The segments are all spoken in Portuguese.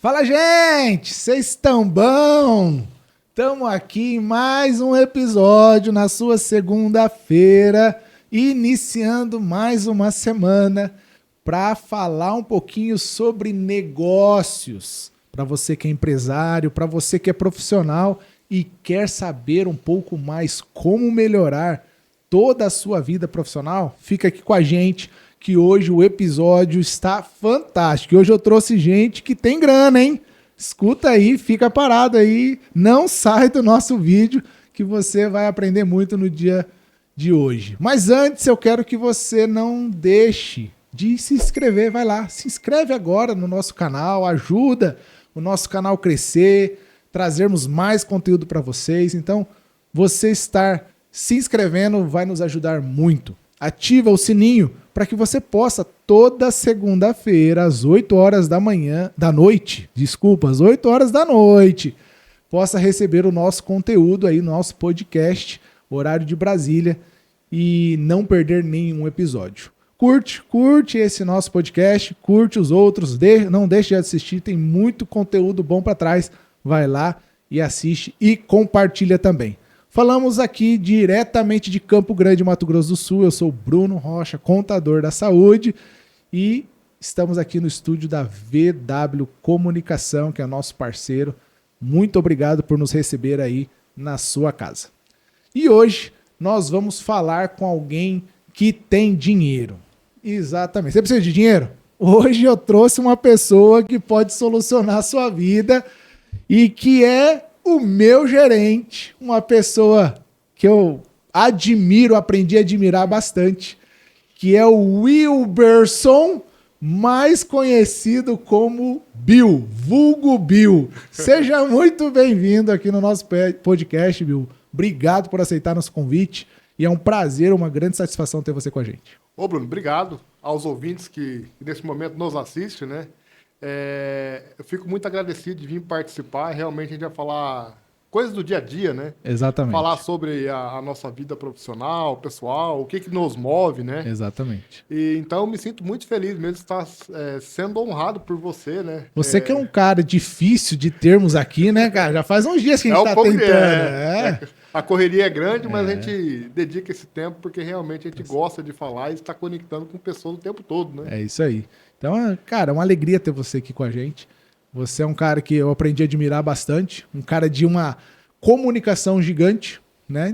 Fala, gente! Vocês estão bom? Estamos aqui em mais um episódio na sua segunda-feira, iniciando mais uma semana para falar um pouquinho sobre negócios. Para você que é empresário, para você que é profissional e quer saber um pouco mais como melhorar toda a sua vida profissional, fica aqui com a gente que hoje o episódio está fantástico. Hoje eu trouxe gente que tem grana, hein? Escuta aí, fica parado aí, não sai do nosso vídeo que você vai aprender muito no dia de hoje. Mas antes eu quero que você não deixe de se inscrever, vai lá, se inscreve agora no nosso canal, ajuda o nosso canal crescer, trazermos mais conteúdo para vocês. Então, você estar se inscrevendo vai nos ajudar muito. Ativa o sininho para que você possa toda segunda-feira às 8 horas da noite, às 8 horas da noite, possa receber o nosso conteúdo aí, nosso podcast, horário de Brasília, e não perder nenhum episódio. Curte esse nosso podcast, curte os outros, não deixe de assistir, tem muito conteúdo bom para trás. Vai lá e assiste e compartilha também. Falamos aqui diretamente de Campo Grande, Mato Grosso do Sul. Eu sou o Bruno Rocha, contador da saúde, e estamos aqui no estúdio da VW Comunicação, que é nosso parceiro. Muito obrigado por nos receber aí na sua casa. E hoje nós vamos falar com alguém que tem dinheiro. Exatamente. Você precisa de dinheiro? Hoje eu trouxe uma pessoa que pode solucionar a sua vida e que é o meu gerente, uma pessoa que eu admiro, aprendi a admirar bastante, que é o Wilberson, mais conhecido como Bill, vulgo Bill. Seja muito bem-vindo aqui no nosso podcast, Bill. Obrigado por aceitar nosso convite e é um prazer, uma grande satisfação ter você com a gente. Ô, Bruno, obrigado aos ouvintes que nesse momento nos assistem, né? Eu fico muito agradecido de vir participar. Realmente a gente vai falar coisas do dia a dia, né? Exatamente. Falar sobre a nossa vida profissional, pessoal, o que nos move, né? Exatamente. E então eu me sinto muito feliz mesmo de estar sendo honrado por você, né? Você que é um cara difícil de termos aqui, né, cara? Já faz uns dias que a gente está tentando. A correria é grande, mas a gente dedica esse tempo porque realmente a gente gosta de falar e está conectando com pessoas o tempo todo, né? É isso aí. Então, cara, é uma alegria ter você aqui com a gente. Você é um cara que eu aprendi a admirar bastante, um cara de uma comunicação gigante, né?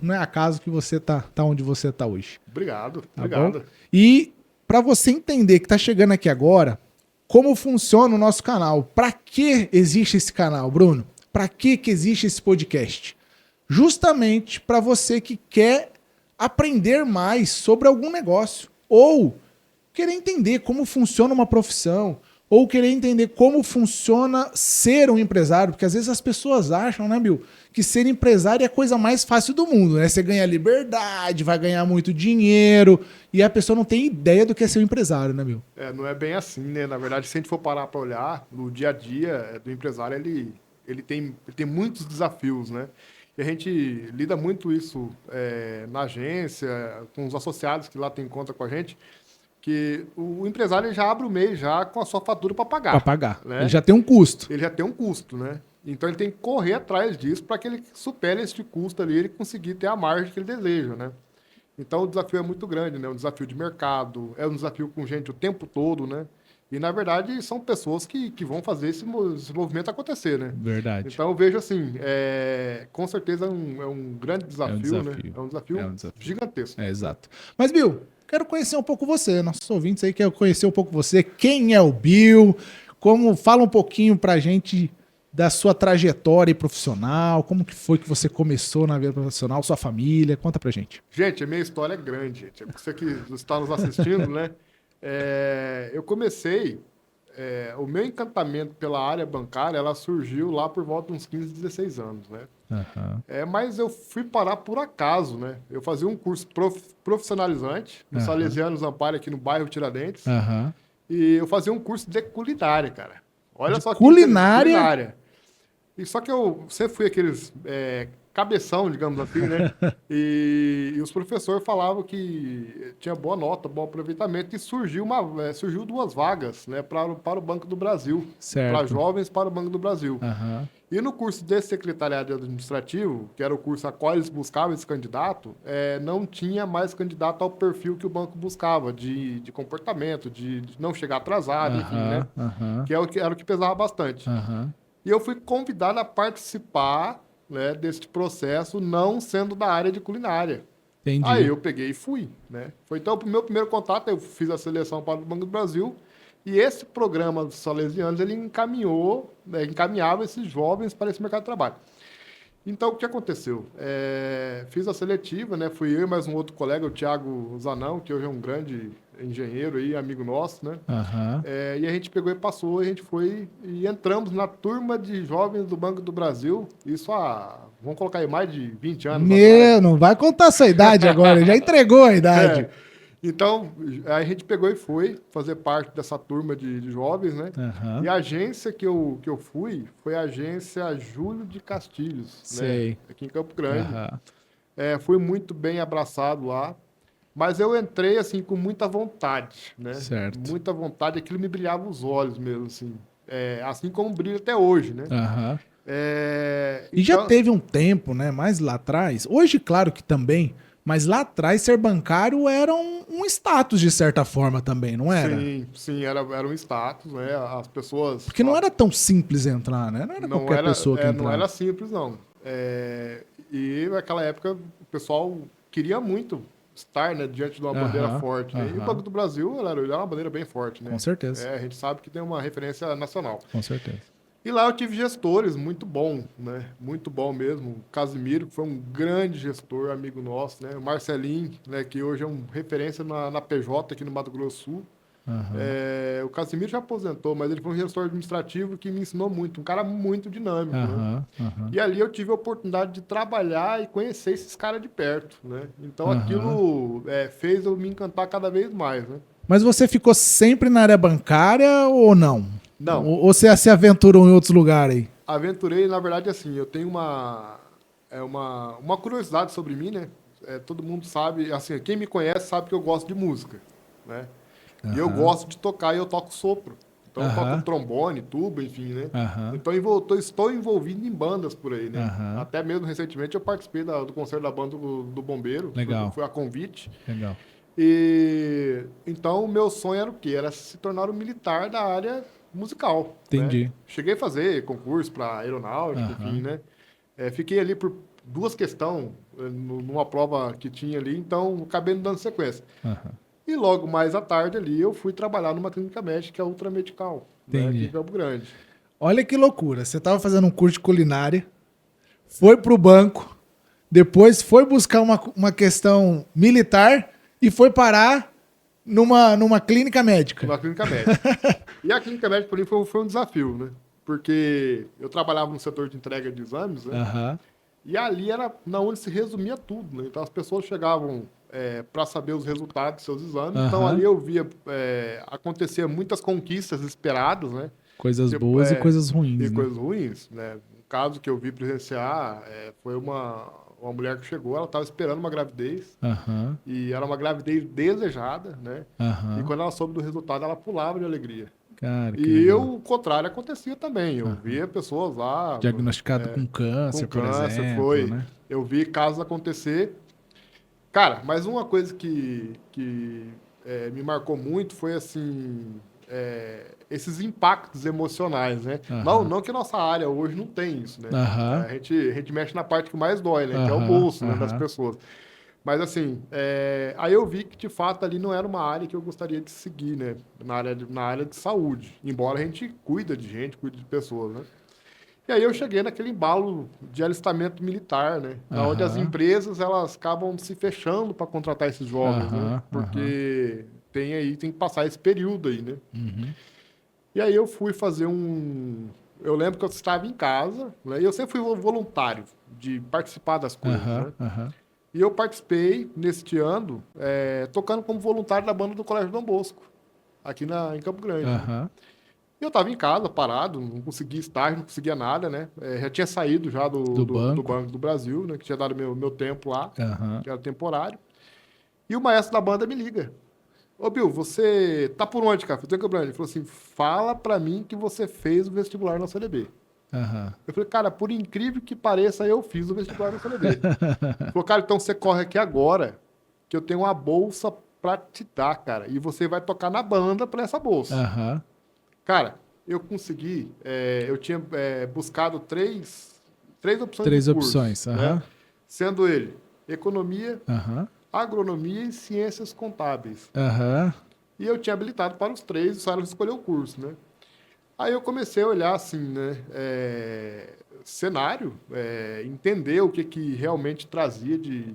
Não é acaso que você tá onde você tá hoje. Obrigado, tá obrigado. Bom? E para você entender que tá chegando aqui agora, como funciona o nosso canal, para que existe esse canal, Bruno? Para que existe esse podcast? Justamente para você que quer aprender mais sobre algum negócio ou querer entender como funciona uma profissão, ou querer entender como funciona ser um empresário, porque às vezes as pessoas acham, né, Bill, que ser empresário é a coisa mais fácil do mundo, né? Você ganha liberdade, vai ganhar muito dinheiro, e a pessoa não tem ideia do que é ser um empresário, né, Bill? Não é bem assim, né? Na verdade, se a gente for parar para olhar, no dia a dia do empresário, ele tem muitos desafios, né? E a gente lida muito isso na agência, com os associados que lá tem conta com a gente, que o empresário ele já abre o mês já com a sua fatura para pagar. Para pagar. Né? Ele já tem um custo. Ele já tem um custo, né? Então ele tem que correr atrás disso para que ele supere esse custo ali e ele conseguir ter a margem que ele deseja, né? Então o desafio é muito grande, né? Um desafio de mercado, é um desafio com gente o tempo todo, né? E na verdade são pessoas que vão fazer esse movimento acontecer, né? Verdade. Então eu vejo assim, com certeza é um grande desafio, né? É um desafio gigantesco. Exato. Mas, Bill, quero conhecer um pouco você. Nossos ouvintes aí querem conhecer um pouco você. Quem é o Bill? Fala um pouquinho pra gente da sua trajetória profissional. Como que foi que você começou na vida profissional, sua família? Conta pra gente. Gente, a minha história é grande, gente. Você que está nos assistindo, né? Eu comecei... o meu encantamento pela área bancária, ela surgiu lá por volta de uns 15, 16 anos, né? Uhum. Mas eu fui parar por acaso, né? Eu fazia um curso profissionalizante no Salesianos Amparo, aqui no bairro Tiradentes. E eu fazia um curso de culinária, cara. Olha só que culinária? E só que eu sempre fui aqueles cabeção, digamos assim, né? E os professores falavam que tinha boa nota, bom aproveitamento, e surgiu duas vagas, né, para o Banco do Brasil, para Certo. jovens para o Banco do Brasil. Aham. E no curso de secretariado administrativo, que era o curso a qual eles buscavam esse candidato, não tinha mais candidato ao perfil que o banco buscava, de comportamento, de não chegar atrasado, enfim, né? Aham. Aham. Que era o que pesava bastante. Aham. E eu fui convidado a participar, né, deste processo, não sendo da área de culinária. Aí Entendi. eu peguei e fui, né? Foi então o meu primeiro contato, eu fiz a seleção para o Banco do Brasil, e esse programa dos salesianos, ele encaminhava esses jovens para esse mercado de trabalho. Então, o que aconteceu? Fiz a seletiva, né? Fui eu e mais um outro colega, o Thiago Zanão, que hoje é um grande engenheiro aí, amigo nosso, né? Aham. E a gente pegou e passou, a gente foi e entramos na turma de jovens do Banco do Brasil, isso vamos colocar aí, mais de 20 anos atrás. Não vai contar a sua idade agora, já entregou a idade. Então, a gente pegou e foi fazer parte dessa turma de jovens, né? Aham. E a agência que eu fui foi a agência Júlio de Castilhos, Sei. né? Aqui em Campo Grande. Aham. Fui muito bem abraçado lá, mas eu entrei, assim, com muita vontade, né? Certo. Muita vontade, aquilo me brilhava os olhos mesmo, assim. Assim como brilha até hoje, né? Aham. É, E já então- teve um tempo, né, mais lá atrás, hoje claro que também, mas lá atrás ser bancário era um status de certa forma também, não era? Sim, era um status, né? As pessoas... Porque não era tão simples entrar, né? Não era qualquer pessoa que não entrava. era simples, não. E naquela época o pessoal queria muito estar, né, diante de uma bandeira Aham, forte, né? E o aham. Banco do Brasil ele era uma bandeira bem forte, né? Com certeza. A gente sabe que tem uma referência nacional. Com certeza. E lá eu tive gestores muito bom, né? Muito bom mesmo. O Casimiro, que foi um grande gestor, amigo nosso, né? O Marcelinho, né, que hoje é uma referência na PJ aqui no Mato Grosso do Sul. Aham. O Casimiro já aposentou, mas ele foi um gestor administrativo que me ensinou muito, um cara muito dinâmico, né? Aham. Aham. E ali eu tive a oportunidade de trabalhar e conhecer esses caras de perto, né? Então Aham. aquilo fez eu me encantar cada vez mais, né? Mas você ficou sempre na área bancária ou não? Não. Ou você se aventurou em outros lugares aí? Aventurei, na verdade, assim, eu tenho uma curiosidade sobre mim, né? Todo mundo sabe, assim, quem me conhece sabe que eu gosto de música, né? E eu gosto de tocar e eu toco sopro. Então eu Aham. toco trombone, tuba, enfim, né? Aham. Então estou envolvido em bandas por aí, né? Aham. Até mesmo recentemente eu participei do concerto da banda do Bombeiro. Legal. Foi a convite. Legal. E então o meu sonho era o quê? Era se tornar um militar da área musical. Entendi. Né? Cheguei a fazer concurso para aeronáutica, Aham. enfim, né? Fiquei ali por duas questões numa prova que tinha ali, então acabei não dando sequência. Aham. E logo mais à tarde ali eu fui trabalhar numa clínica médica, que é a Ultramedical, né? Entendi. Aqui em Campo Grande. Olha que loucura. Você estava fazendo um curso de culinária, foi pro banco, depois foi buscar uma questão militar e foi parar numa clínica médica. Numa clínica médica. E a clínica médica para mim foi um desafio, né? Porque eu trabalhava no setor de entrega de exames, né? Aham. E ali era na onde se resumia tudo, né? Então as pessoas chegavam para saber os resultados dos seus exames. Aham. Então ali eu via acontecer muitas conquistas esperadas, né? Coisas Tipo, boas e coisas ruins, E né? coisas ruins, né? Um caso que eu vi presenciar foi uma mulher que chegou, ela estava esperando uma gravidez Aham. e era uma gravidez desejada, né? E Aham. quando ela soube do resultado, ela pulava de alegria. Cara, que E legal. o contrário acontecia também. Eu via pessoas lá Diagnosticado com câncer, com por câncer, exemplo, né? Eu vi casos acontecer. Cara, mas uma coisa que me marcou muito foi assim esses impactos emocionais, né? Aham. Não que a nossa área hoje não tem isso, né? Aham. A gente mexe na parte que mais dói, né? Que é o Aham, bolso, né, das aham. pessoas. Mas assim, aí eu vi que de fato ali não era uma área que eu gostaria de seguir, né? Na área de saúde. Embora a gente cuida de gente, cuida de pessoas, né? E aí eu cheguei naquele embalo de alistamento militar, né? Onde as Aham. empresas elas acabam se fechando para contratar esses jovens, né? Aham, Porque tem que passar esse período aí, né? Uhum. E aí eu fui fazer eu lembro que eu estava em casa, né? E eu sempre fui voluntário de participar das coisas, Aham. né? Aham. E eu participei, neste ano, tocando como voluntário da banda do Colégio Dom Bosco, aqui em Campo Grande. Né? Aham. E eu tava em casa, parado, não conseguia estágio, não conseguia nada, né? Já tinha saído já do Banco do Brasil, né? Que tinha dado meu tempo lá, Aham. que era temporário. E o maestro da banda me liga. Ô, Bill, você tá por onde, cara? Eu tô em Campo Grande. Ele falou assim, fala pra mim que você fez o vestibular na CDB. Aham. Eu falei, cara, por incrível que pareça, eu fiz o vestibular na CDB. Ele falou, cara, então você corre aqui agora, que eu tenho uma bolsa pra te dar, cara. E você vai tocar na banda pra essa bolsa. Aham. Cara, eu consegui, eu tinha buscado três opções Três de curso, opções. né? Aham. Sendo ele economia, Aham. agronomia e ciências contábeis. Aham. E eu tinha habilitado para os três, só era escolher o curso, né? Aí eu comecei a olhar assim, né? Cenário, entender o que realmente trazia de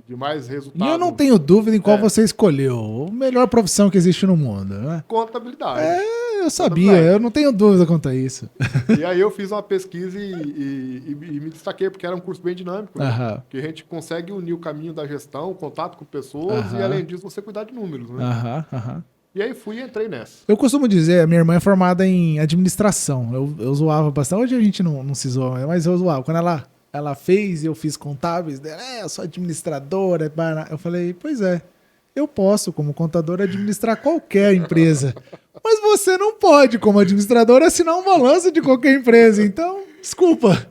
mais E resultado. eu não tenho dúvida em qual É. você escolheu. A melhor profissão que existe no mundo, né? Contabilidade. Eu sabia, eu não tenho dúvida quanto a isso. E aí eu fiz uma pesquisa e me destaquei, porque era um curso bem dinâmico, né? Aham. Que a gente consegue unir o caminho da gestão, o contato com pessoas, e Aham. além disso você cuidar de números, né? Aham. Aham. E aí fui e entrei nessa. Eu costumo dizer, a minha irmã é formada em administração. Eu zoava bastante. Hoje a gente não se zoa, mas eu zoava. Quando ela fez e eu fiz contábeis, dela, eu sou administradora. Eu falei, pois é, eu posso, como contador, administrar qualquer empresa. Mas você não pode, como administrador, assinar um balanço de qualquer empresa. Então, desculpa.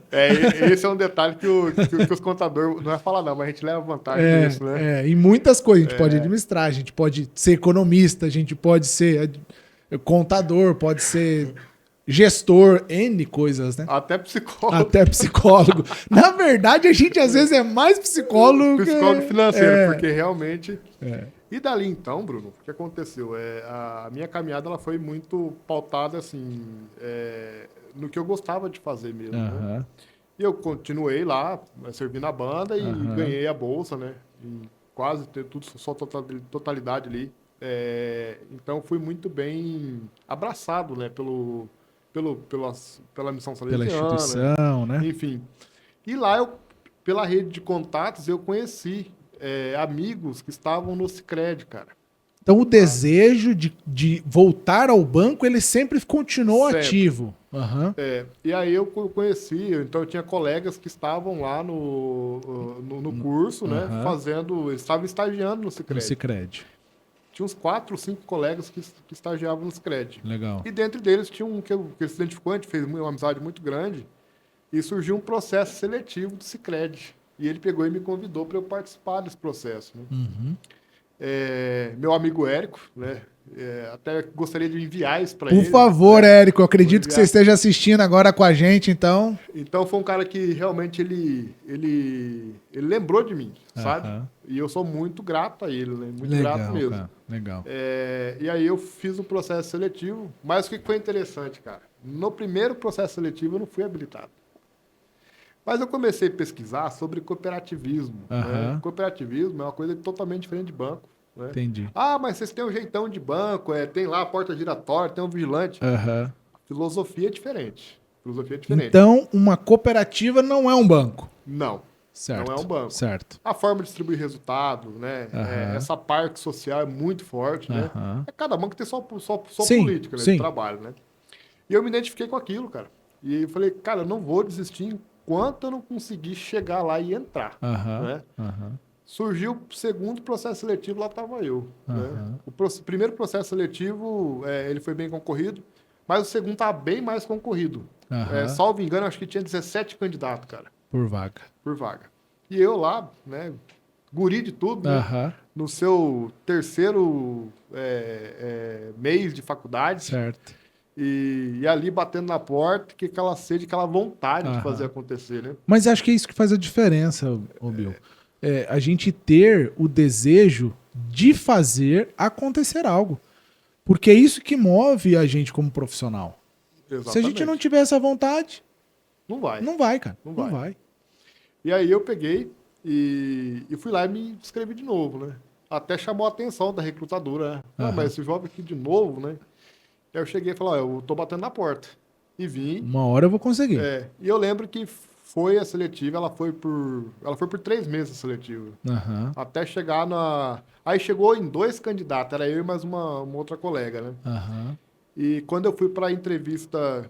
Esse é um detalhe que os contadores, não é falar não, mas a gente leva vantagem nisso, né? Em muitas coisas a gente pode administrar, a gente pode ser economista, a gente pode ser contador, pode ser gestor, N coisas, né? Até psicólogo. Até psicólogo. Na verdade, a gente às vezes é mais psicólogo Psicólogo financeiro, porque É. realmente... E dali então, Bruno, o que aconteceu? A minha caminhada ela foi muito pautada assim, no que eu gostava de fazer mesmo, né? Aham. E eu continuei lá, servindo a banda e Aham. ganhei a bolsa, né? E quase ter tudo, só totalidade ali. Então fui muito bem abraçado, né? Pela missão Pela salesiana, instituição, né? enfim. E lá, pela rede de contatos, eu conheci amigos que estavam no Sicredi, cara. Então o desejo de voltar ao banco, ele sempre continuou Sempre. ativo. Aham. E aí eu conheci, então eu tinha colegas que estavam lá no curso, né? Aham. Eles estavam estagiando no No Sicredi. Sicredi. Tinha uns 4 ou 5 colegas que estagiavam no Sicredi. Legal. E dentro deles tinha um que ele se identificou, a gente fez uma amizade muito grande, e surgiu um processo seletivo do Sicredi. E ele pegou e me convidou para eu participar desse processo, né? Uhum. Meu amigo Érico, né? Até gostaria de enviar isso para ele. Por favor, né? Érico, eu acredito Vou que você enviar. esteja assistindo agora com a gente, então. Então foi um cara que realmente ele lembrou de mim, sabe? Aham. E eu sou muito grato a ele, né? Muito Legal, grato mesmo. cara. Legal. E aí eu fiz o processo seletivo, mas o que foi interessante, cara? No primeiro processo seletivo eu não fui habilitado. Mas eu comecei a pesquisar sobre cooperativismo. Né? Aham. Cooperativismo é uma coisa totalmente diferente de banco. Né? Entendi. Ah, mas vocês têm um jeitão de banco, tem lá a porta giratória, tem um vigilante. Aham. Filosofia é diferente. Filosofia é diferente. Então, uma cooperativa não é um banco. Não, Certo. não é um banco. Certo. A forma de distribuir resultado, né? Aham. Essa parte social é muito forte, né? Aham. Cada banco tem só Sim, política, né? sim. De trabalho, né? E eu me identifiquei com aquilo, cara. E eu falei, cara, eu não vou desistir enquanto eu não conseguir chegar lá e entrar, Aham. né? Aham. Surgiu o segundo processo seletivo, lá estava eu. Né? Aham. O primeiro processo seletivo, ele foi bem concorrido, mas o segundo estava bem mais concorrido. Aham. Salvo engano, acho que tinha 17 candidatos, cara, Por vaga. por vaga. E eu lá, né, guri de tudo, né, Aham. no seu terceiro mês de faculdade, Certo. e ali batendo na porta, que aquela sede, aquela vontade Aham. de fazer acontecer, né? Mas acho que é isso que faz a diferença, ô Bill. A gente ter o desejo de fazer acontecer algo. Porque é isso que move a gente como profissional. Exatamente. Se a gente não tiver essa vontade, Não vai. não vai, cara. Não Não vai. vai. E aí eu peguei e fui lá e me inscrevi de novo, né? Até chamou a atenção da recrutadora, né? Ah, mas esse jovem aqui de novo, né? Aí eu cheguei e falei, ó, eu tô batendo na porta. E vim. Uma hora eu vou conseguir. E eu lembro que foi a seletiva, ela foi por 3 meses a seletiva. Aham. Até chegar na... Aí chegou em 2 candidatos, era eu e mais uma outra colega, né? Aham. E quando eu fui para a entrevista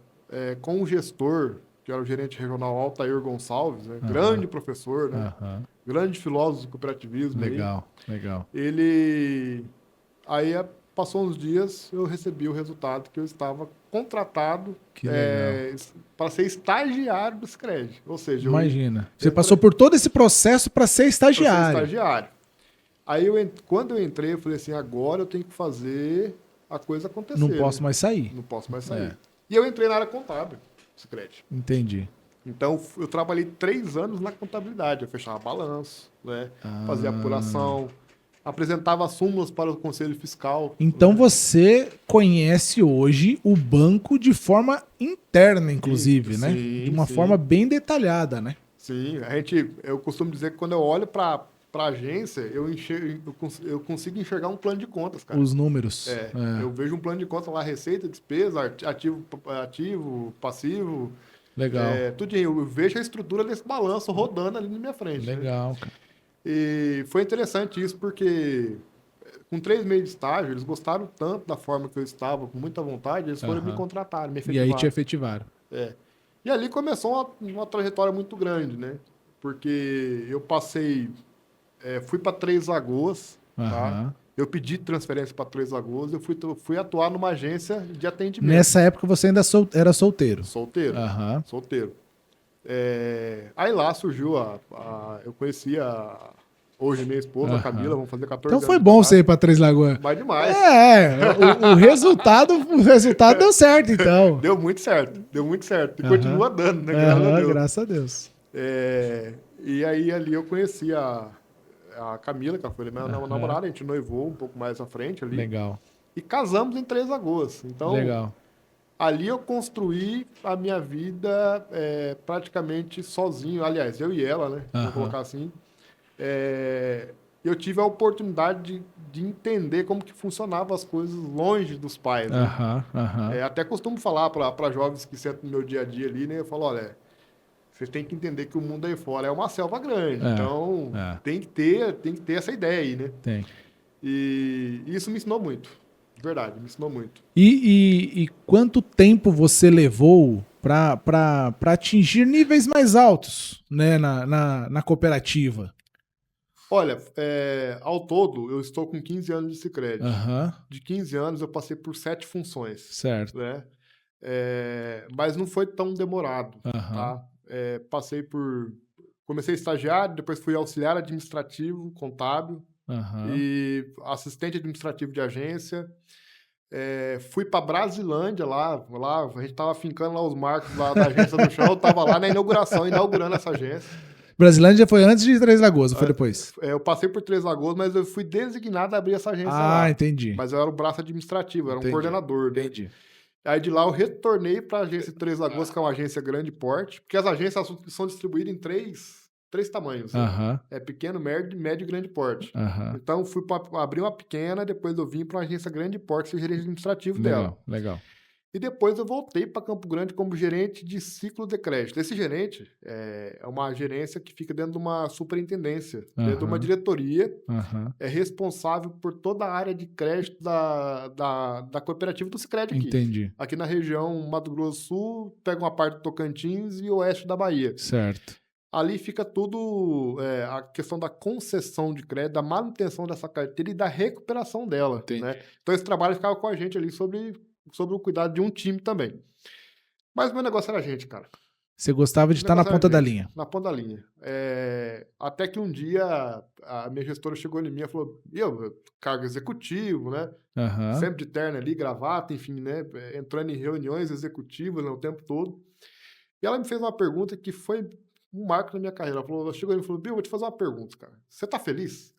com o gestor, que era o gerente regional Altair Gonçalves, né? Grande professor, né? Grande filósofo do cooperativismo aí. Legal. Ele... Aí passou uns dias, eu recebi o resultado que eu estava contratado Que legal. para ser estagiário do Sicredi. Ou seja, Imagina. Você passou por todo esse processo para ser Para ser estagiário. estagiário. Aí, quando eu entrei, eu falei assim, agora eu tenho que fazer a coisa acontecer. Não posso mais sair. Não posso mais sair. E eu entrei na área contábil do Sicredi. Entendi. Então, eu trabalhei 3 anos na contabilidade. Eu fechava balanço, né? Fazia apuração, apresentava súmulas para o Conselho Fiscal. Então você conhece hoje o banco de forma interna, inclusive, né? De uma forma bem detalhada, né? Sim, eu costumo dizer que quando eu olho para a agência, eu consigo enxergar um plano de contas, cara. Os números. Eu vejo um plano de contas lá, receita, despesa, ativo, passivo. Legal. Tudo, eu vejo a estrutura desse balanço rodando ali na minha frente. Legal, né? cara. E foi interessante isso, porque com 3 meses de estágio, eles gostaram tanto da forma que eu estava, com muita vontade, eles foram me contratar, me efetivar. E aí te efetivaram. E ali começou uma trajetória muito grande, né? Porque eu fui para Três Lagoas, tá? Eu pedi transferência para Três Lagoas, eu fui atuar numa agência de atendimento. Nessa época você ainda era solteiro? Solteiro, solteiro. Aí lá surgiu eu conheci hoje minha esposa, a Camila, vamos fazer 14 anos. Então foi bom você ir para Três Lagoas. Mas demais. O resultado deu certo, então. Deu muito certo. E continua dando, né? Graças a Deus. E aí ali eu conheci a Camila, que foi minha namorada, a gente noivou um pouco mais à frente ali. Legal. E casamos em Três Lagoas. Então, ali eu construí a minha vida praticamente sozinho. Aliás, eu e ela, né? Vou colocar assim. Eu tive a oportunidade de entender como que funcionavam as coisas longe dos pais. Né? Até costumo falar para jovens que sentam no meu dia a dia ali, né? Eu falo, olha, vocês têm que entender que o mundo aí fora é uma selva grande. Então, tem que ter essa ideia aí, né? Tem. E isso me ensinou muito. De verdade, me ensinou muito. E quanto tempo você levou para atingir níveis mais altos, né, na cooperativa? Olha, ao todo, eu estou com 15 anos de Sicredi. De 15 anos, eu passei por 7 funções. Certo. Né? Mas não foi tão demorado. Tá? Comecei estagiário, depois fui auxiliar administrativo, contábil, e assistente administrativo de agência. Fui para Brasilândia lá a gente estava fincando lá os marcos lá da agência no chão, eu estava lá na inauguração, inaugurando essa agência. Brasilândia foi antes de Três Lagoas, ou foi depois? Eu passei por Três Lagoas, mas eu fui designado a abrir essa agência lá. Entendi. Mas eu era o braço administrativo, eu era um coordenador. Né? Entendi. Aí de lá eu retornei para a agência de Três Lagoas, que é uma agência grande porte, porque as agências são distribuídas em três tamanhos. Né? Pequeno, médio e grande porte. Então fui para abrir uma pequena, depois eu vim para uma agência grande porte, ser gerente administrativo dela. Legal. E depois eu voltei para Campo Grande como gerente de ciclo de crédito. Esse gerente é uma gerência que fica dentro de uma superintendência, dentro de uma diretoria, é responsável por toda a área de crédito da cooperativa do Sicredi aqui. Entendi. Aqui na região Mato Grosso do Sul, pega uma parte do Tocantins e oeste da Bahia. Certo. Ali fica tudo, a questão da concessão de crédito, da manutenção dessa carteira e da recuperação dela. Né? Então esse trabalho ficava com a gente ali sobre o cuidado de um time também. Mas o meu negócio era a gente, cara. Você gostava de estar na ponta da linha. Na ponta da linha. Até que um dia a minha gestora chegou em mim e falou, cargo executivo, né? Sempre de terno ali, gravata, enfim, né? Entrando em reuniões executivas, né, o tempo todo. E ela me fez uma pergunta que foi um marco na minha carreira. Ela chegou em mim e falou, Bill, vou te fazer uma pergunta, cara. Você tá feliz?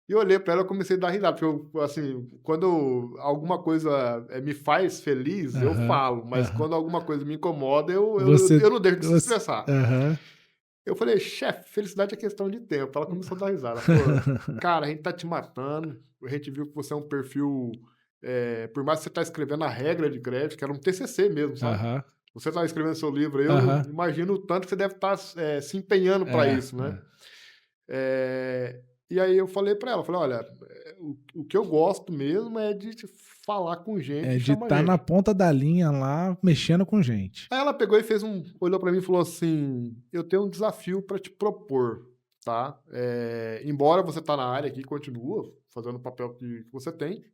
E eu olhei para ela e comecei a dar risada, porque assim, quando alguma coisa me faz feliz, eu falo, mas quando alguma coisa me incomoda, eu não deixo de se expressar. Eu falei, chefe, felicidade é questão de tempo. Ela começou a dar risada. Falou, cara, a gente tá te matando, a gente viu que você é um perfil, por mais que você tá escrevendo a regra de crédito, que era um TCC mesmo, sabe? Você tá escrevendo seu livro aí, eu imagino o tanto que você deve estar se empenhando para isso, né? E aí eu falei para ela, olha, o que eu gosto mesmo é de falar com gente. É de estar na ponta da linha lá, mexendo com gente. Aí ela pegou e olhou para mim e falou assim, eu tenho um desafio para te propor, tá? Embora você tá na área aqui, continua fazendo o papel que você tem,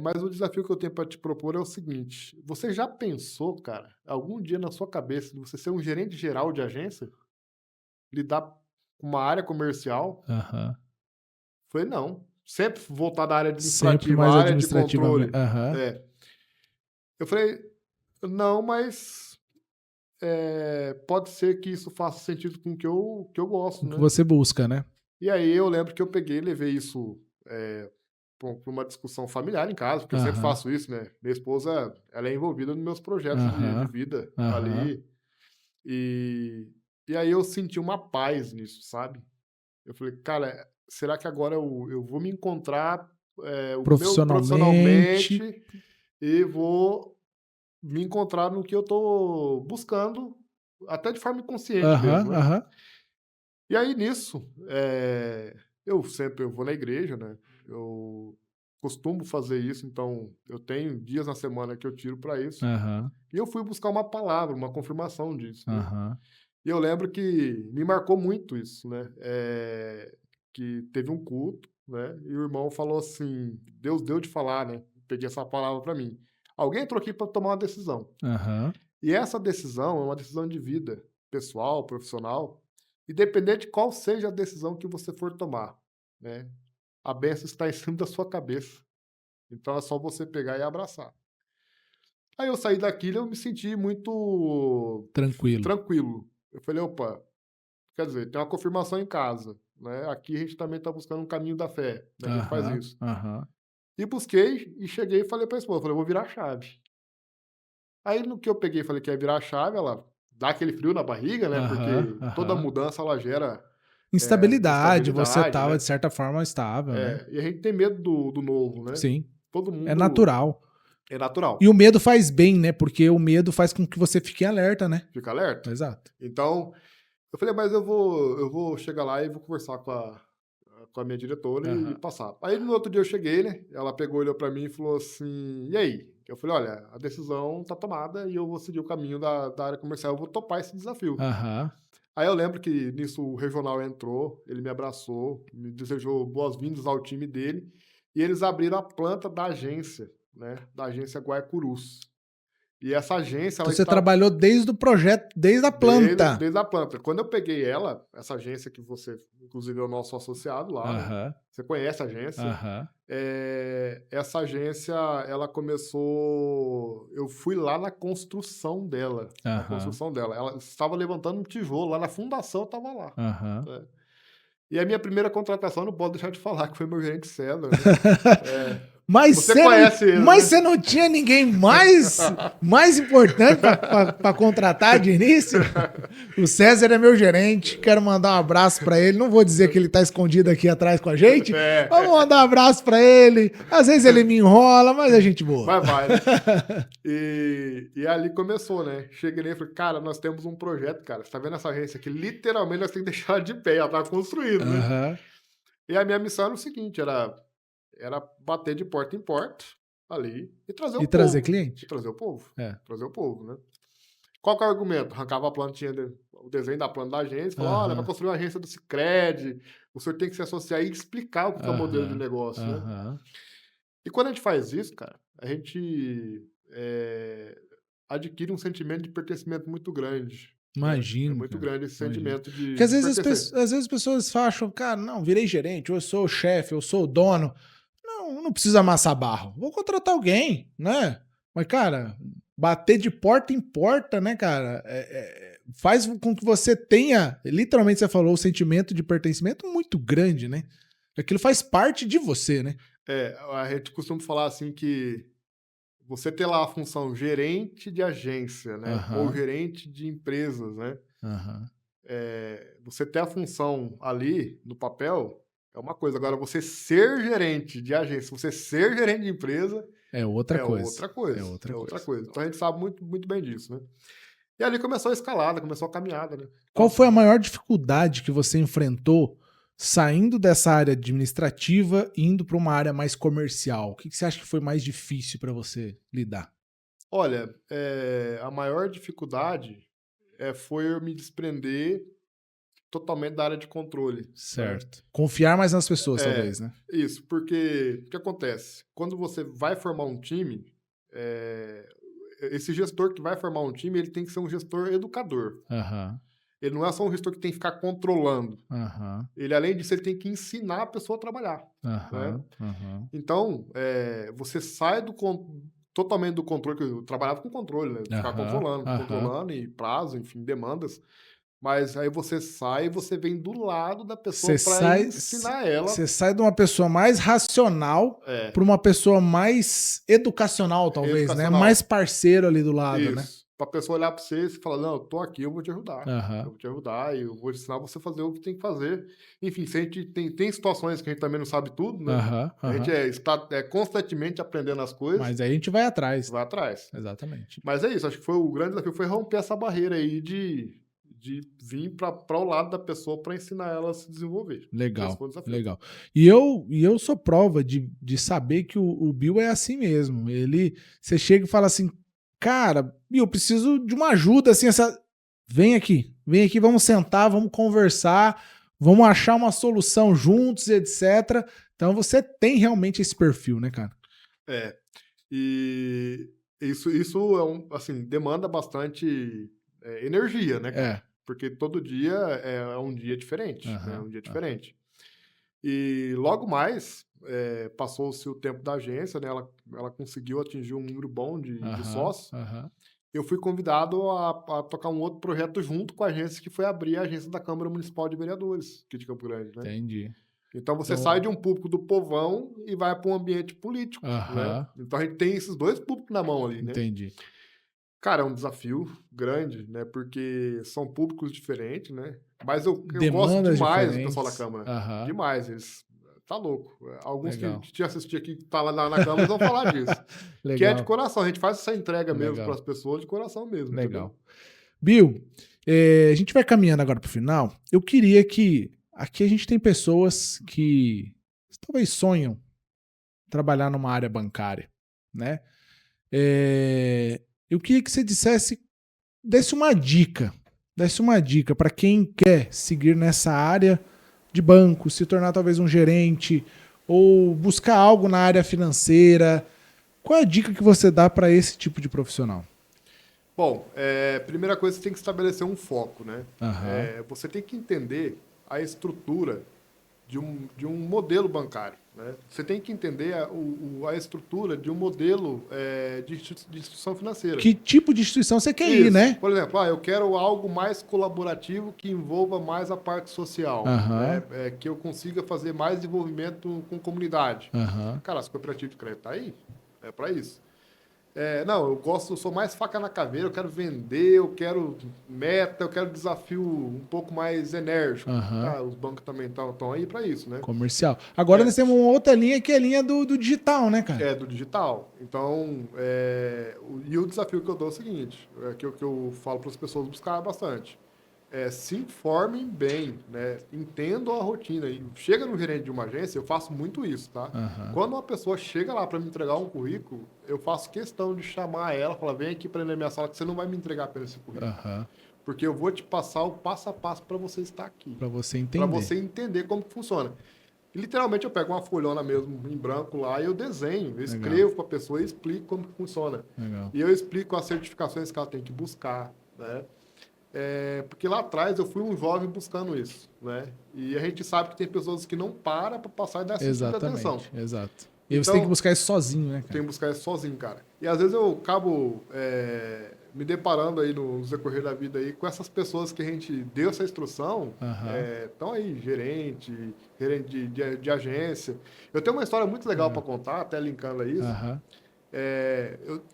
mas o desafio que eu tenho para te propor é o seguinte, você já pensou, cara, algum dia na sua cabeça de você ser um gerente geral de agência? Lidar com uma área comercial? Falei, não. Sempre voltar da área administrativa, sempre mais área de controle. Uhum. Eu falei, não, mas pode ser que isso faça sentido com o que eu gosto, o né? que você busca, né? E aí eu lembro que eu peguei e levei isso para uma discussão familiar em casa, porque eu sempre faço isso, né? Minha esposa, ela é envolvida nos meus projetos de vida ali. E aí eu senti uma paz nisso, sabe? Eu falei, cara, será que agora eu vou me encontrar profissionalmente e vou me encontrar no que eu tô buscando, até de forma inconsciente mesmo, né? E aí nisso, eu vou na igreja, né? Eu costumo fazer isso, então eu tenho dias na semana que eu tiro para isso. E eu fui buscar uma palavra, uma confirmação disso, né? E eu lembro que me marcou muito isso, né? Que teve um culto, né? E o irmão falou assim, Deus deu de falar, né? Peguei essa palavra para mim. Alguém entrou aqui para tomar uma decisão. E essa decisão é uma decisão de vida, pessoal, profissional, independente de qual seja a decisão que você for tomar, né? A bênção está em cima da sua cabeça. Então é só você pegar e abraçar. Aí eu saí daquilo e eu me senti muito tranquilo. Eu falei, opa, quer dizer, tem uma confirmação em casa, né? Aqui a gente também está buscando um caminho da fé, né? A gente faz isso. E busquei e cheguei e falei para a esposa, falei, eu vou virar a chave. Aí no que eu peguei e falei que ia virar a chave, ela dá aquele frio na barriga, né? Porque toda mudança ela gera instabilidade, você estava, né? De certa forma, estável, né? E a gente tem medo do novo, né? Sim. Todo mundo... É natural. É natural. E o medo faz bem, né? Porque o medo faz com que você fique alerta, né? Fica alerta. Exato. Então, eu falei, mas eu vou chegar lá e vou conversar com a minha diretora e passar. Aí no outro dia eu cheguei, né? Ela pegou, olhou pra mim e falou assim, e aí? Eu falei, olha, a decisão tá tomada e eu vou seguir o caminho da área comercial, eu vou topar esse desafio. Aí eu lembro que nisso o regional entrou, ele me abraçou, me desejou boas-vindas ao time dele, e eles abriram a planta da agência, né? Da agência Guaicurus. E essa agência... Então você trabalhou desde o projeto, desde a planta. Desde a planta. Quando eu peguei essa agência que você, inclusive, é o nosso associado lá, né? Você conhece a agência. Essa agência, ela começou... Eu fui lá na construção dela. Ela estava levantando um tijolo lá na fundação, eu estava lá. E a minha primeira contratação, não posso deixar de falar, que foi meu gerente César. Né? Mas você conhece ele, mas né? Você não tinha ninguém mais importante para contratar de início? O César é meu gerente, quero mandar um abraço para ele. Não vou dizer que ele tá escondido aqui atrás com a gente. Vamos mandar um abraço para ele. Às vezes ele me enrola, mas é gente boa. Mas vai, né? E ali começou, né? Cheguei nele e falei, cara, nós temos um projeto, cara. Você tá vendo essa agência aqui? Literalmente nós temos que deixar ela de pé, ela tá construída, né? E a minha missão era o seguinte, era bater de porta em porta ali e trazer o povo. Trazer cliente. E trazer o povo. Trazer o povo, né? Qual que é o argumento? Arrancava a plantinha, o desenho da planta da agência, falava, olha, vai construir uma agência do Sicredi, o senhor tem que se associar e explicar o que é o modelo de negócio, né? E quando a gente faz isso, cara, a gente adquire um sentimento de pertencimento muito grande. Imagino. É muito grande esse sentimento de... Porque às vezes as pessoas acham, cara, não, virei gerente, ou eu sou o chefe, eu sou o dono. Não preciso amassar barro. Vou contratar alguém, né? Mas, cara, bater de porta em porta, né, cara, faz com que você tenha, literalmente você falou, o sentimento de pertencimento muito grande, né? Aquilo faz parte de você, né? A gente costuma falar assim que você ter lá a função gerente de agência, né? Ou gerente de empresas, né? Você ter a função ali no papel é uma coisa. Agora, você ser gerente de agência, você ser gerente de empresa... É outra coisa. É outra coisa. Então, a gente sabe muito, muito bem disso, né? E ali começou a escalada, começou a caminhada, né? Qual foi a maior dificuldade que você enfrentou saindo dessa área administrativa e indo para uma área mais comercial? O que você acha que foi mais difícil para você lidar? Olha, a maior dificuldade foi eu me desprender totalmente da área de controle, né. Certo. Confiar mais nas pessoas, É, talvez, né? isso, porque o que acontece? Quando você vai formar um time, esse gestor que vai formar um time, ele tem que ser um gestor educador. Aham, Ele não é só um gestor que tem que ficar controlando. aham, Ele, além disso, ele tem que ensinar a pessoa a trabalhar, né. aham, aham. Então, você sai totalmente do controle, que eu trabalhava com controle, né, ficar Aham, aham. controlando e prazo, enfim, demandas, mas aí você sai e você vem do lado da Você pessoa para sai, ensinar ela. você sai de uma pessoa mais racional É, para uma pessoa mais educacional, talvez, né? educacional. Mais parceiro ali do lado, né? Isso. Pra pessoa olhar pra você e falar: "Não, eu tô aqui, eu vou te ajudar. Eu Aham, vou te ajudar e eu vou ensinar você a fazer o que tem que fazer". Enfim, se a gente tem situações que a gente também não sabe tudo, né, aham, a gente aham. está constantemente aprendendo as coisas, Mas aí a gente vai atrás. vai atrás. Exatamente. Mas é isso, acho que foi o grande desafio, foi romper essa barreira aí de vir pra o lado da pessoa para ensinar ela a se desenvolver. Esse Legal, foi o desafio. legal. E eu sou prova de saber que o Bill é assim mesmo. Você chega e fala assim, cara, Bill, eu preciso de uma ajuda, assim, vem aqui, vamos sentar, vamos conversar, vamos achar uma solução juntos, etc. Então você tem realmente esse perfil, né, cara? É, e isso é assim, demanda bastante, energia, né, cara? É. Porque todo dia é um dia diferente, né, é Aham, um dia aham, diferente. E logo mais, passou-se o tempo da agência, né, ela conseguiu atingir um número bom de aham, sócios. aham. Eu fui convidado a tocar um outro projeto junto com a agência, que foi abrir a agência da Câmara Municipal de Vereadores, aqui de Campo Grande, né. Entendi. Então você sai Então, de um público do povão e vai para um ambiente político, né. aham, Então a gente tem esses 2 públicos na mão ali, né. entendi. Cara, é um desafio grande, né, porque são públicos diferentes, né, mas eu gosto Demandas demais do pessoal da diferentes. Câmara, Aham, demais, eles tá louco. Alguns que legal. te assistir aqui, que tá lá na Câmara, eles vão falar disso, que é de Legal, coração, a gente faz essa entrega mesmo para legal, as pessoas de coração mesmo, entendeu. legal. Bill, a gente vai caminhando agora para o final. Eu queria que aqui a gente tem pessoas que talvez sonham trabalhar numa área bancária, né? Eu queria que você desse uma dica para quem quer seguir nessa área de banco, se tornar talvez um gerente ou buscar algo na área financeira. Qual é a dica que você dá para esse tipo de profissional? Bom, primeira coisa, você tem que estabelecer um foco, né. Aham, Você tem que entender a estrutura de um modelo bancário, né. Você tem que entender a estrutura de um modelo, de instituição financeira. que tipo de instituição você quer ir, Isso. né? Por exemplo, eu quero algo mais colaborativo que envolva mais a parte social, Aham, né, que eu consiga fazer mais envolvimento com comunidade. aham, Cara, as cooperativas de crédito tá aí, é para isso. Não, eu sou mais faca na caveira, eu quero vender, eu quero meta, eu quero desafio um pouco mais enérgico. aham. Os bancos também estão aí para isso, né? Comercial. Agora É, nós temos uma outra linha que é a linha do digital, né, cara? do digital. Então, e o desafio que eu dou é o seguinte, que eu falo para as pessoas buscar bastante. Se informem bem, né? Entendam a rotina. E chega no gerente de uma agência, eu faço muito isso, tá? Aham, Quando uma pessoa chega lá para me entregar um currículo, eu faço questão de chamar ela, falar, vem aqui para na minha sala que você não vai me entregar apenas esse currículo. aham. Porque eu vou te passar o passo a passo para você estar aqui. Pra você Para entender. você entender como que funciona. E, literalmente, eu pego uma folhona mesmo em branco lá e eu desenho, eu Legal, escrevo para a pessoa e explico como que funciona. legal. E eu explico as certificações que ela tem que buscar, né? Porque lá atrás eu fui um jovem buscando isso, né? E a gente sabe que tem pessoas que não param para passar e dar esse tipo de atenção. Exatamente, exato. E você tem que Então, buscar isso sozinho, né, eu tenho cara? que buscar isso sozinho, cara. E às vezes eu acabo me deparando aí no decorrer da vida aí com essas pessoas que a gente deu essa instrução, Aham. estão aí, gerente de agência. Eu tenho uma história muito legal para contar, até linkando a isso. Aham.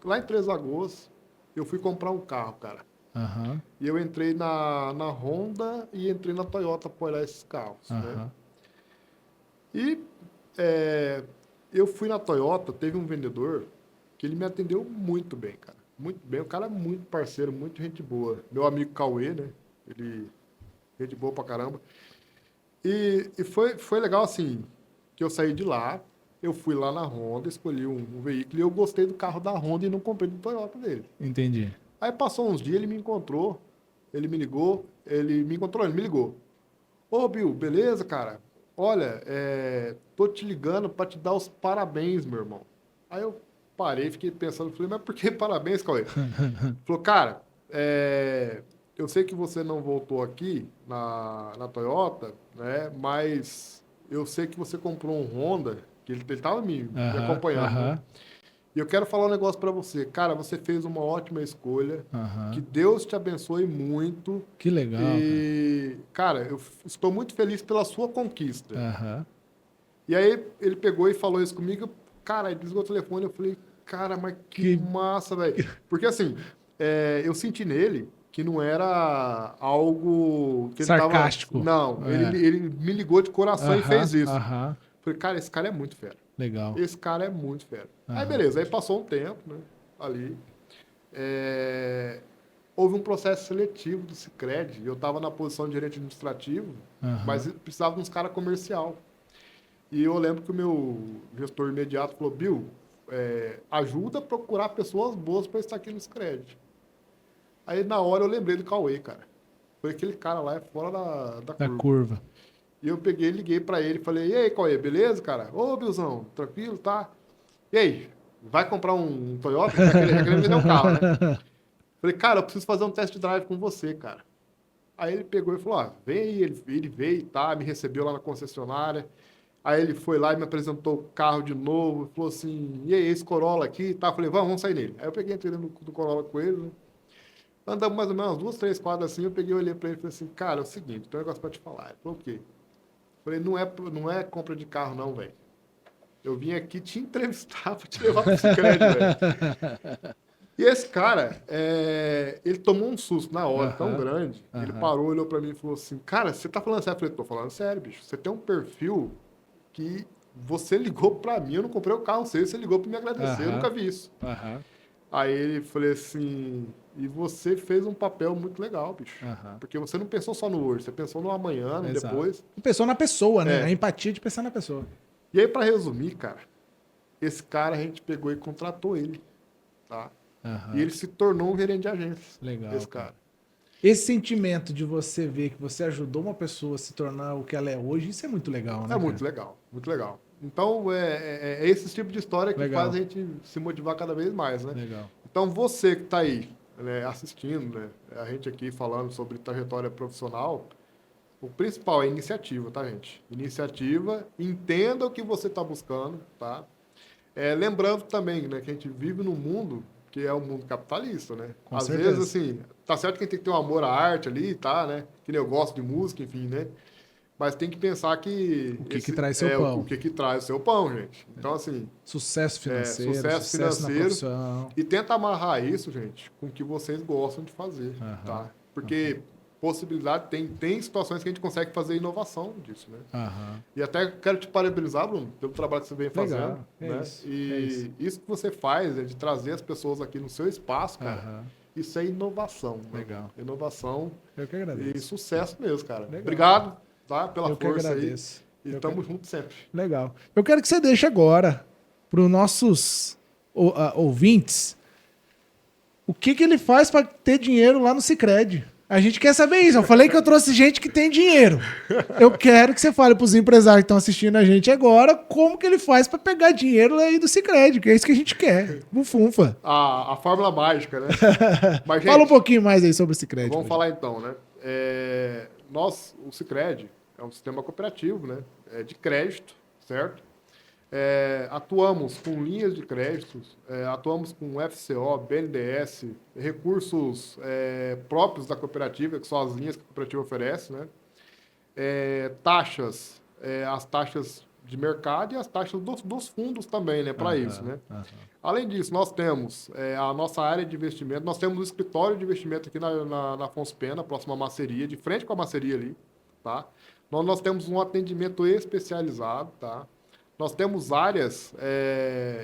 Lá em Três Lagoas, eu fui comprar um carro, cara. Aham. E eu entrei na Honda e entrei na Toyota para olhar esses carros, né? Aham. E eu fui na Toyota, teve um vendedor que ele me atendeu muito bem, cara. Muito bem, o cara é muito parceiro, muito gente boa. Meu amigo Cauê, né? Ele, gente boa pra caramba. E foi legal, assim, que eu saí de lá, eu fui lá na Honda, escolhi um veículo e eu gostei do carro da Honda e não comprei do Toyota dele. Entendi. Aí passou uns dias, ele me encontrou, ele me ligou, ele me ligou. Ô, Bill, beleza, cara? Olha, tô te ligando pra te dar os parabéns, meu irmão. Aí eu parei, fiquei pensando, falei, mas por que parabéns, Cauê? Falou, cara, eu sei que você não voltou aqui na Toyota, né? Mas eu sei que você comprou um Honda, que ele tava me Aham, acompanhando, né? aham, E eu quero falar um negócio pra você. Cara, você fez uma ótima escolha. Que aham. Deus te abençoe muito. Que legal, cara. E, cara, eu estou muito feliz pela sua conquista. Aham. E aí ele pegou e falou isso comigo. Cara, ele desligou o telefone. Eu falei, cara, mas que Que massa, velho. Porque assim, eu senti nele que não era algo que ele tava. sarcástico. Não, É. ele me ligou de coração e Aham, fez isso. aham. Falei, cara, esse cara é muito fera. Legal. Esse cara é muito fera. Aí Aham. beleza, aí passou um tempo, né? Ali. É, houve um processo seletivo do Sicredi. Eu estava na posição de gerente administrativo, mas Aham. precisava de uns caras comercial. E eu lembro que o meu gestor imediato falou, Bill, ajuda a procurar pessoas boas para estar aqui no Sicredi. Aí na hora eu lembrei do Cauê, cara. Foi aquele cara lá fora da Da curva. curva. E eu peguei, liguei para ele e falei, e aí, Cauê, beleza, cara? Ô, Billzão, tranquilo, tá? E aí, vai comprar um Toyota? Já querendo vender um carro, né? Falei, cara, eu preciso fazer um test drive com você, cara. Aí ele pegou e falou, ah, vem aí, ele veio, tá, me recebeu lá na concessionária. Aí ele foi lá e me apresentou o carro de novo, falou assim, e aí, esse Corolla aqui, tá? Falei, vamos sair nele. Aí eu peguei, entrei dentro do Corolla com ele, né? Andamos mais ou menos umas 2, 3 quadras assim, eu peguei, olhei pra ele e falei assim, cara, é o seguinte, tem um negócio pra te falar. Ele falou, o quê? Falei, não é compra de carro não, velho. Eu vim aqui te entrevistar pra te levar pro Sicredi, velho. E esse cara, ele tomou um susto na hora, tão Aham, grande, que ele aham. parou, olhou pra mim e falou assim, cara, você tá falando sério? Eu falei, tô falando sério, bicho. Você tem um perfil que você ligou pra mim, eu não comprei o carro seu, você ligou pra me agradecer, eu Aham, nunca vi isso. aham, Aí ele falou assim, e você fez um papel muito legal, bicho. aham. Porque você não pensou só no hoje, você pensou no amanhã, no Exato. depois. Pensou na pessoa, né? A É. empatia de pensar na pessoa. E aí, pra resumir, cara, esse cara a gente pegou e contratou ele, tá? E Aham. ele se tornou um gerente de agência, Legal, esse cara. cara. Esse sentimento de você ver que você ajudou uma pessoa a se tornar o que ela é hoje, isso é muito legal, É né, cara? muito legal, muito legal. Então, é esse tipo de história que faz Legal, a gente se motivar cada vez mais, né? legal. Então, você que está aí, né, assistindo, né, a gente aqui falando sobre trajetória profissional, o principal é iniciativa, tá, gente? Iniciativa, entenda o que você está buscando, tá? Lembrando também, né, que a gente vive num mundo que é um mundo capitalista, né? Com Às vezes, certeza. assim, tá certo que a gente tem que ter um amor à arte ali, tá, né? Que nem eu gosto de música, enfim, né? Mas tem que pensar que O que que esse traz seu é o pão? que traz o seu pão, gente. Então, assim, Sucesso financeiro, sucesso sucesso na financeiro profissão. e tenta amarrar isso, gente, com o que vocês gostam de fazer, Aham, tá? Porque possibilidade tem situações que a gente consegue fazer inovação disso, né? aham. E até quero te parabenizar, Bruno, pelo trabalho que você vem fazendo, Legal, é né? isso, é isso. E isso que você faz, de trazer as pessoas aqui no seu espaço, cara, Aham, isso é inovação, né? legal. Inovação Eu que e agradeço. sucesso mesmo, cara. Legal. Obrigado, tá? Pela Eu que força aí. agradeço. E Eu tamo que- junto sempre. Legal. Eu quero que você deixe agora para os nossos ouvintes o que que ele faz para ter dinheiro lá no Sicredi. A gente quer saber isso. Eu falei que eu trouxe gente que tem dinheiro. Eu quero que você fale para os empresários que estão assistindo a gente agora como que ele faz para pegar dinheiro aí do Sicredi, que é isso que a gente quer. Bufunfa. A fórmula mágica, né? Mas, Fala um gente, pouquinho mais aí sobre o Sicredi. vamos pra falar então, né? O Sicredi é um sistema cooperativo, né? De crédito, certo? Atuamos com linhas de créditos, atuamos com FCO, BNDES, recursos próprios da cooperativa, que são as linhas que a cooperativa oferece, né? Taxas, as taxas de mercado e as taxas dos fundos também, né? Para isso, né? Aham. Além disso, nós temos a nossa área de investimento, nós temos um escritório de investimento aqui na Afonso Pena, próximo à maceria, de frente com a maceria ali, tá? Nós temos um atendimento especializado, tá? Nós temos áreas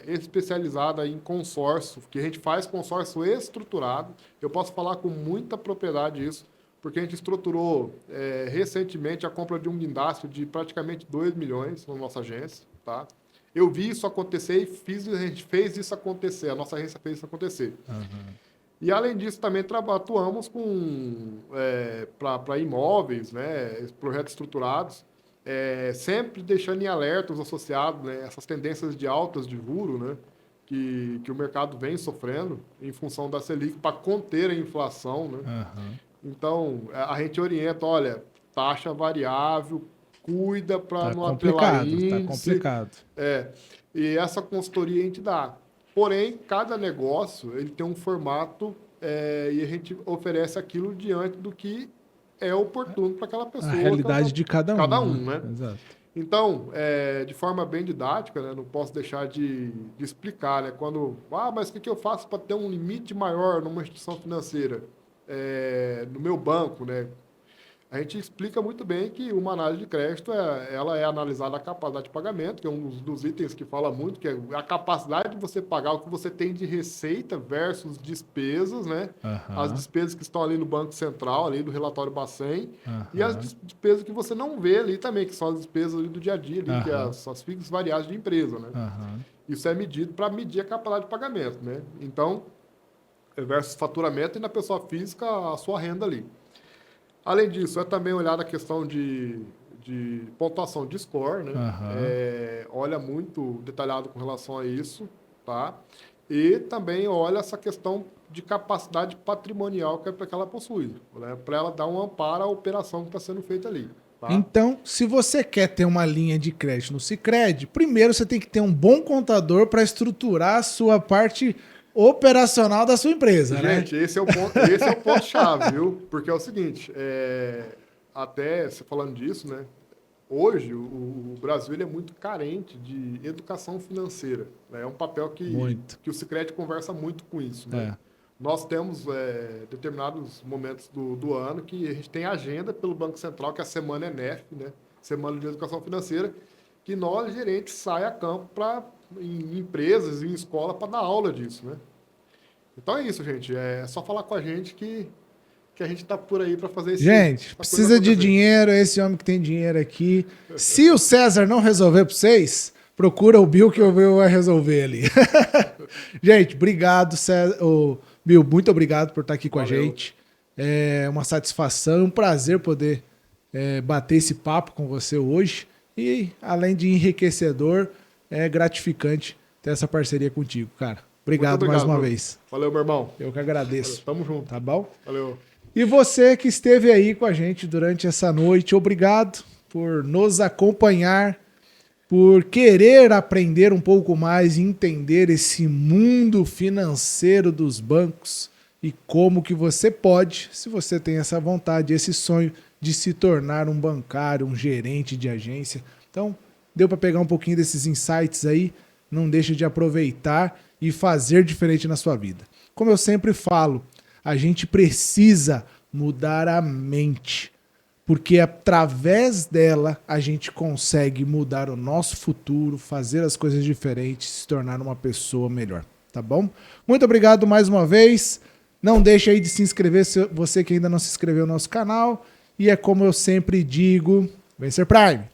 especializadas em consórcio, que a gente faz consórcio estruturado. Eu posso falar com muita propriedade isso. porque a gente estruturou recentemente a compra de um guindaste de praticamente 2 milhões na nossa agência, tá? Eu vi isso acontecer e a gente fez isso acontecer, a nossa agência fez isso acontecer. Uhum. E, além disso, também atuamos para imóveis, né, projetos estruturados, sempre deixando em alerta os associados, né, essas tendências de altas de juros, né, que o mercado vem sofrendo em função da Selic para conter a inflação. Né? Uhum. Então, a gente orienta, olha, taxa variável, cuida para não apelar índice. Tá complicado. E essa consultoria a gente dá. Porém, cada negócio ele tem um formato e a gente oferece aquilo diante do que é oportuno para aquela pessoa. A realidade de cada um. Né? Exato. Então, de forma bem didática, né, não posso deixar de explicar, né, mas o que eu faço para ter um limite maior numa instituição financeira, no meu banco, né? A gente explica muito bem que uma análise de crédito ela é analisada a capacidade de pagamento, que é um dos itens que fala muito, que é a capacidade de você pagar o que você tem de receita versus despesas, né? Uhum. As despesas que estão ali no Banco Central, ali do relatório Bacen, e as despesas que você não vê ali também, que são as despesas ali do dia a dia, ali, que são as fixas variáveis de empresa, né? Isso é medido para medir a capacidade de pagamento, né? Então, versus faturamento e na pessoa física a sua renda ali. Além disso, também olhar a questão de pontuação de score, né? Olha muito detalhado com relação a isso, tá? E também olha essa questão de capacidade patrimonial que ela possui, né? Para ela dar um amparo à operação que está sendo feita ali. Tá? Então, se você quer ter uma linha de crédito no Sicredi, primeiro você tem que ter um bom contador para estruturar a sua parte operacional da sua empresa, né? Gente, esse é o ponto-chave, viu? Porque é o seguinte, até você falando disso, né? Hoje, o Brasil ele é muito carente de educação financeira. Né? É um papel que o Sicredi conversa muito com isso. Né? Nós temos determinados momentos do ano que a gente tem agenda pelo Banco Central, que é a Semana ENEF, né? Semana de Educação Financeira, que nós, gerentes, sai a campo em empresas e em escola para dar aula disso, né? Então é isso, gente. É só falar com a gente que a gente está por aí para fazer isso. Gente, precisa de dinheiro, esse homem que tem dinheiro aqui. Se o César não resolver para vocês, procura o Bill que o Bill vai resolver ali. Gente, obrigado, César. Bill, muito obrigado por estar aqui com a gente. É uma satisfação, um prazer poder bater esse papo com você hoje. E, além de enriquecedor, é gratificante ter essa parceria contigo, cara. Obrigado mais uma vez. Valeu, meu irmão. Eu que agradeço. Valeu, tamo junto. Tá bom? Valeu. E você que esteve aí com a gente durante essa noite, obrigado por nos acompanhar, por querer aprender um pouco mais e entender esse mundo financeiro dos bancos e como que você pode, se você tem essa vontade, esse sonho de se tornar um bancário, um gerente de agência. Então, deu para pegar um pouquinho desses insights aí, não deixe de aproveitar e fazer diferente na sua vida. Como eu sempre falo, a gente precisa mudar a mente, porque através dela a gente consegue mudar o nosso futuro, fazer as coisas diferentes, se tornar uma pessoa melhor, tá bom? Muito obrigado mais uma vez. Não deixe aí de se inscrever se você que ainda não se inscreveu no nosso canal. E é como eu sempre digo, Vencer Prime.